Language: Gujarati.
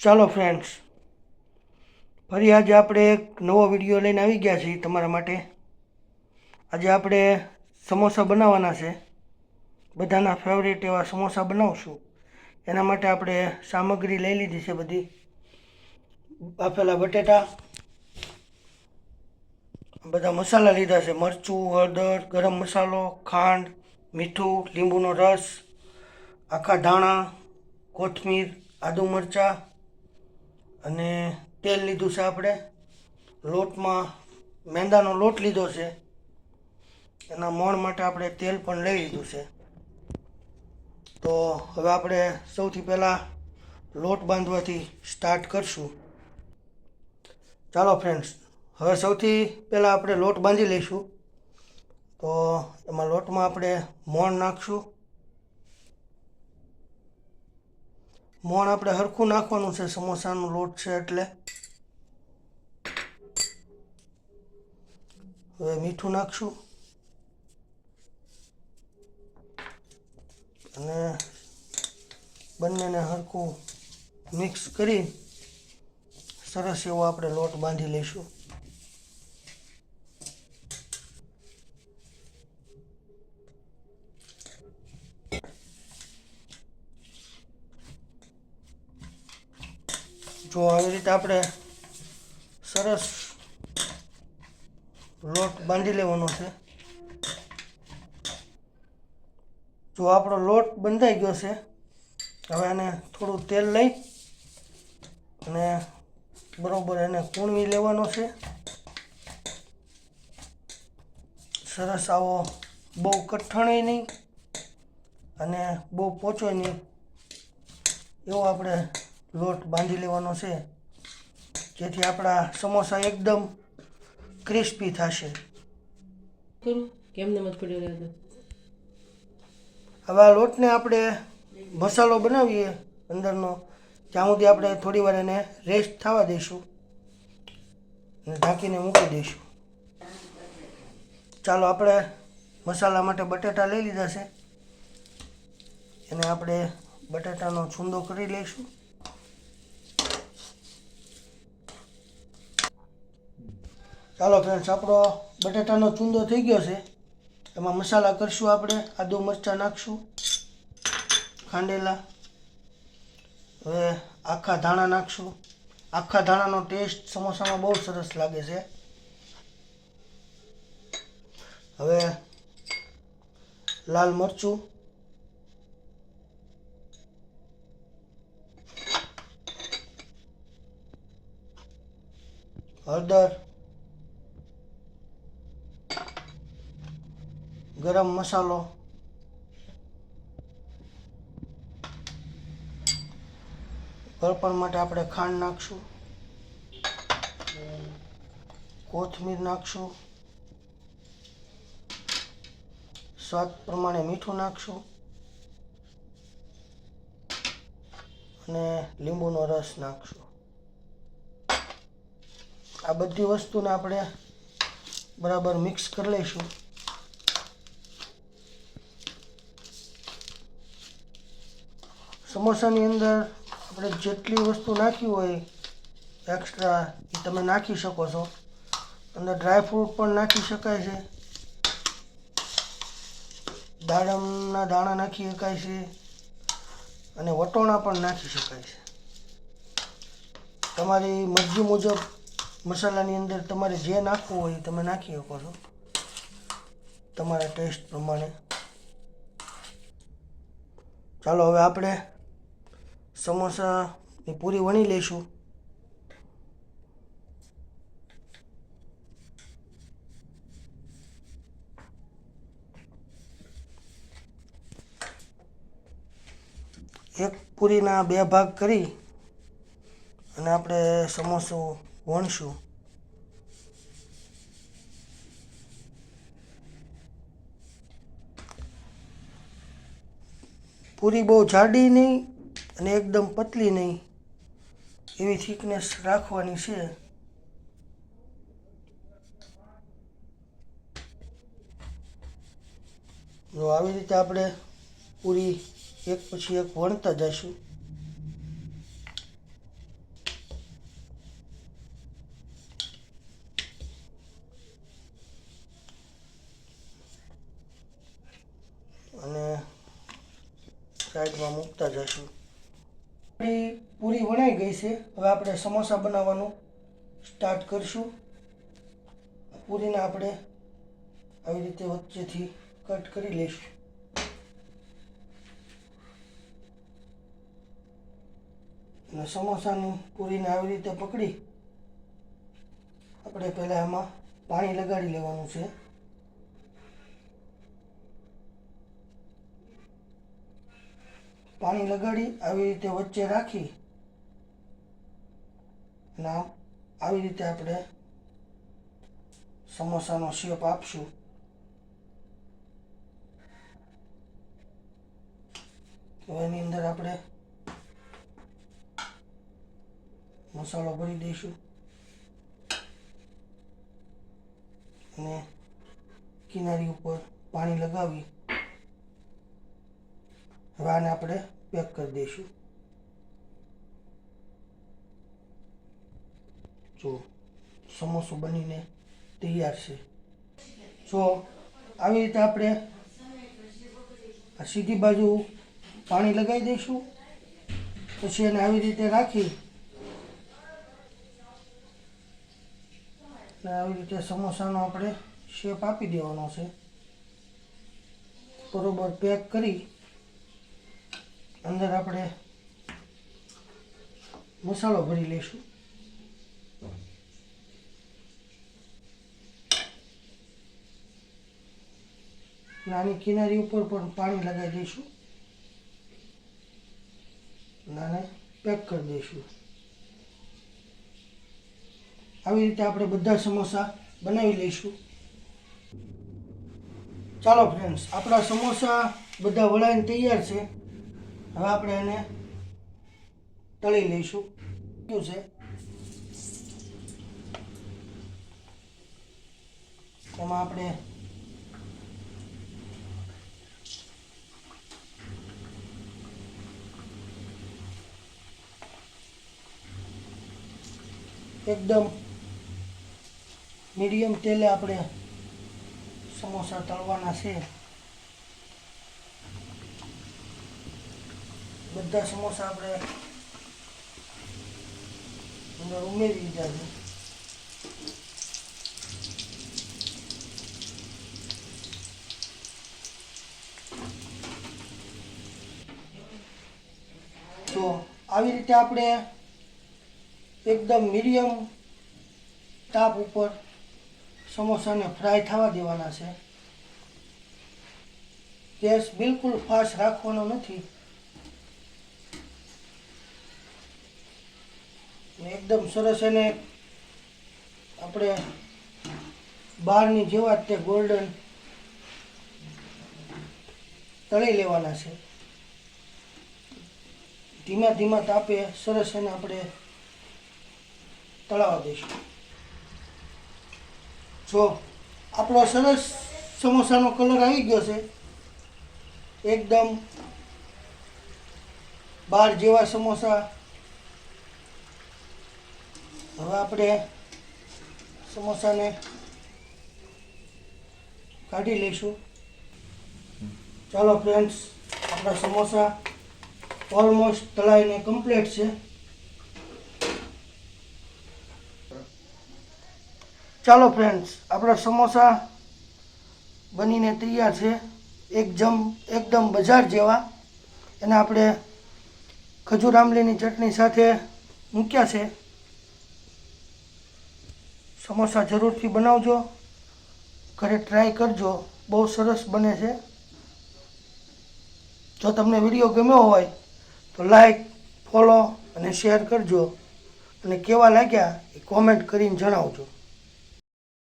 ચાલો ફ્રેન્ડ્સ, ફરી આજે આપણે એક નવો વિડીયો લઈને આવી ગયા છીએ તમારા માટે. આજે આપણે સમોસા બનાવવાના છે. બધાના ફેવરેટ એવા સમોસા બનાવશું. એના માટે આપણે સામગ્રી લઈ લીધી છે બધી. બાફેલા બટેટા, બધા મસાલા લીધા છે: મરચું, હળદર, ગરમ મસાલો, ખાંડ, મીઠું, લીંબુનો રસ, આખા ધાણા, કોથમીર, આદુ મરચાં અને તેલ લીધું છે. આપણે લોટમાં મેંદાનો લોટ લીધો છે. એના મોણ માટે આપણે તેલ પણ લઈ લીધું છે. તો હવે આપણે સૌથી પહેલાં લોટ બાંધવાથી સ્ટાર્ટ કરશું. ચાલો ફ્રેન્ડ્સ, હવે સૌથી પહેલાં આપણે લોટ બાંધી લઈશું. તો એમાં લોટમાં આપણે મોણ નાખશું. મોણ આપણે હરખું નાખવાનું છે, સમોસાનો લોટ છે એટલે. હવે મીઠું નાખશું અને બંનેને હરખું મિક્સ કરી સરસ એવો આપણે લોટ બાંધી લઈશું. જો આવી રીતે આપણે સરસ લોટ બાંધી લેવાનો છે. જો આપણો લોટ બંધાઈ ગયો છે, હવે આને થોડું તેલ લઈ અને બરોબર એને કૂણવી લેવાનો છે. સરસ આવો, બહુ કઠણાઈ નહીં અને બહુ પોચો નહીં, એવો આપણે લોટ બાંધી લેવાનો છે, જેથી આપણા સમોસા એકદમ ક્રિસ્પી થશે. હવે આ લોટને આપણે મસાલો બનાવીએ અંદરનો, ત્યાં સુધી આપણે થોડી વાર એને રેસ્ટ થવા દઈશું અને ઢાંકીને મૂકી દઈશું. ચાલો, આપણે મસાલા માટે બટાટા લઈ લીધા છે. એને આપણે બટાટાનો છૂંદો કરી લઈશું. ચાલો ફ્રેન્ડ્સ, આપણો બટાટાનો ચૂંદો થઈ ગયો છે. એમાં મસાલા કરશું આપણે. આદુ મરચાં નાખશું, ખાંડેલા. હવે આખા ધાણા નાખશું. આખા ધાણાનો ટેસ્ટ સમોસામાં બહુ સરસ લાગે છે. હવે લાલ મરચું, હળદર, ગરમ મસાલો, ગળપણ માટે આપણે ખાંડ નાખશું, કોથમીર નાખશું, સ્વાદ પ્રમાણે મીઠું નાખશું અને લીંબુનો રસ નાખશું. આ બધી વસ્તુને આપણે બરાબર મિક્સ કરી લઈશું. સમોસાની અંદર આપણે જેટલી વસ્તુ નાખી હોય એક્સ્ટ્રા, એ તમે નાખી શકો છો. અંદર ડ્રાયફ્રૂટ પણ નાખી શકાય છે, દાડમના દાણા નાખી શકાય છે અને વટોણા પણ નાખી શકાય છે. તમારી મરજી મુજબ મસાલાની અંદર તમારે જે નાખવું હોય તમે નાખી શકો છો, તમારા ટેસ્ટ પ્રમાણે. ચાલો, હવે આપણે સમોસાની પૂરી વણી લઈશું. એક પૂરીના બે ભાગ કરી અને આપણે સમોસો વણશું. પૂરી બહુ જાડી નહીં અને એકદમ પતલી નહીં, એવી થિકનેસ રાખવાની છે. જો આવી રીતે આપણે પૂરી એક પછી એક વણતા જઈશું. અને સાઈડમાં મૂકતા જઈશું. આપણી પૂરી વણાઈ ગઈ છે. હવે આપણે સમોસા બનાવવાનું સ્ટાર્ટ કરીશું. પૂરીને આપણે આવી રીતે વચ્ચેથી કટ કરી લઈશું. અને સમોસાની પૂરીને આવી રીતે પકડી આપણે પહેલાં એમાં પાણી લગાડી લેવાનું છે. પાણી લગાડી આવી રીતે વચ્ચે રાખી અને આવી રીતે આપણે સમોસાનો શેપ આપશું. તો એની અંદર આપણે મસાલો ભરી દઈશું અને કિનારી ઉપર પાણી લગાવી હવે આને આપણે પેક કરી દઈશું. જો સમોસું બનીને તૈયાર છે. જો આવી રીતે આપણે આ સીધી બાજુ પાણી લગાવી દઈશું. પછી એને આવી રીતે રાખી અને આવી રીતે સમોસાનો આપણે શેપ આપી દેવાનો છે. બરોબર પેક કરી અંદર આપણે મસાલો ભરી લઈશું. નાની કિનારી ઉપર પણ પાણી લગાવી દઈશું અને પેક કરી દઈશું. આવી રીતે આપણે બધા સમોસા બનાવી લઈશું. ચાલો ફ્રેન્ડ્સ, આપણા સમોસા બધા વળાઈને તૈયાર છે. હવે આપણે એને તળી લઈશું. શું છે એમાં આપણે એકદમ મીડિયમ તેલે આપણે સમોસા તળવાના છે. બધા સમોસા આપણે અંદર ઉમેરી દીધા છે. તો આવી રીતે આપણે એકદમ મીડિયમ તાપ ઉપર સમોસાને ફ્રાય થવા દેવાના છે. ગેસ બિલકુલ ફાસ્ટ રાખવાનો નથી. એકદમ સરસ એને આપણે બહારની જેવા જ તે ગોલ્ડન તળી લેવાના છે. ધીમા ધીમા તાપે સરસ એને આપણે તળાવવા દઈશું. જો આપણો સરસ સમોસાનો કલર આવી ગયો છે. એકદમ બહાર જેવા સમોસા. હવે આપણે સમોસાને કાઢી લઈશું. ચાલો ફ્રેન્ડ્સ, આપણા સમોસા ઓલમોસ્ટ તળાઈને કમ્પ્લીટ છે. ચાલો ફ્રેન્ડ્સ, આપણા સમોસા બનીને તૈયાર છે. એકદમ બજાર જેવા. એને આપણે ખજૂર આંબલીની ચટણી સાથે મૂક્યા છે. સમોસા જરૂરથી બનાવજો, ઘરે ટ્રાય કરજો, બહુ સરસ બને છે. જો તમને વિડીયો ગમ્યો હોય તો લાઈક, ફોલો અને શેર કરજો અને કેવા લાગ્યા એ કોમેન્ટ કરીને જણાવજો.